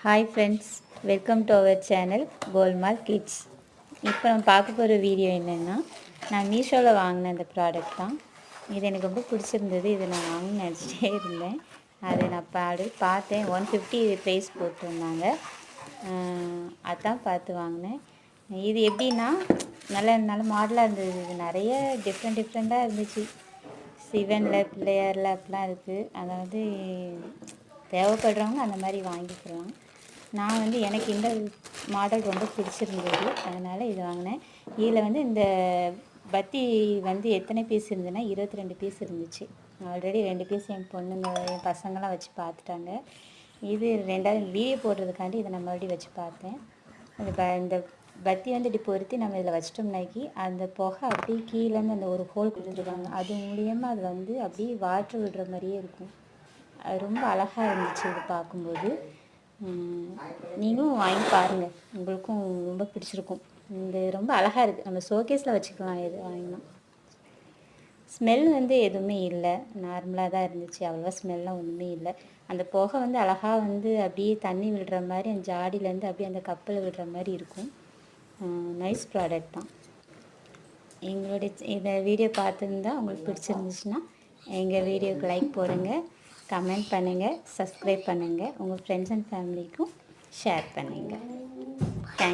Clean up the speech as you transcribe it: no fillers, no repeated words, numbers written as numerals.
Hi friends, welcome to our channel Golmaal kids. இப்போ நம்ம பார்க்க போகிற வீடியோ என்னென்னா, நான் மீஷோவில் வாங்கின இந்த ப்ராடக்ட் தான். இது எனக்கு ரொம்ப பிடிச்சிருந்தது. இதை நான் வாங்கணும்னு நினச்சிட்டே இருந்தேன். அதை நான் பார்த்தேன். 150 ப்ரைஸ் போட்டிருந்தாங்க. அதான் பார்த்து வாங்கினேன். இது எப்படின்னா நல்ல நல்ல மாடலாக இருந்தது. இது நிறைய டிஃப்ரெண்ட்டாக இருந்துச்சு. சிவனில் பிள்ளையாரில் அப்படிலாம் இருக்குது. அதாவது தேவைப்படுறவங்க அந்த மாதிரி வாங்கிக்கலாம். நான் எனக்கு இந்த மாடல் ரொம்ப பிடிச்சிருந்தது, அதனால் இது வாங்கினேன். இதில் இந்த பத்தி எத்தனை பீஸ் இருந்ததுன்னா 22 பீஸ் இருந்துச்சு. ஆல்ரெடி 2 பீஸ் என் பொண்ணுங்க என் பசங்களாம் வச்சு பார்த்துட்டாங்க. இது ரெண்டாவது வீடியோ போடுறதுக்காண்டி இதை நான் மறுபடியும் வச்சு பார்த்தேன். இந்த பத்தி இப்படி பொருத்தி நம்ம இதில் வச்சிட்டோம்னாக்கி அந்த புகை அப்படியே கீழேருந்து அந்த ஒரு ஹோல் கொடுத்துருக்காங்க. அது மூலியமாக அது அப்படியே வாட்டர் விடுற மாதிரியே இருக்கும். அது ரொம்ப அழகாக இருந்துச்சு இது பார்க்கும்போது. நீங்களும் வாங்கி பாருங்கள், உங்களுக்கும் ரொம்ப பிடிச்சிருக்கும். இந்த ரொம்ப அழகாக இருக்குது. நம்ம ஷோகேஸில் வச்சுக்கலாம். எது வாங்கினா ஸ்மெல் எதுவுமே இல்லை, நார்மலாக தான் இருந்துச்சு. அவ்வளோவா ஸ்மெல்லாம் ஒன்றுமே இல்லை. அந்த புகை அழகாக அப்படியே தண்ணி விடுற மாதிரி அந்த ஜாடியிலேருந்து அப்படியே அந்த கப்பில் விடுற மாதிரி இருக்கும். நைஸ் ப்ராடக்ட் தான். எங்களுடைய இந்த வீடியோ பார்த்துருந்தா உங்களுக்கு பிடிச்சிருந்துச்சுன்னா எங்கள் வீடியோவுக்கு லைக் போடுங்க, கமெண்ட் பண்ணுங்கள், சப்ஸ்கிரைப் பண்ணுங்கள், உங்கள் ஃப்ரெண்ட்ஸ் அண்ட் ஃபேமிலிக்கும் ஷேர் பண்ணுங்கள்.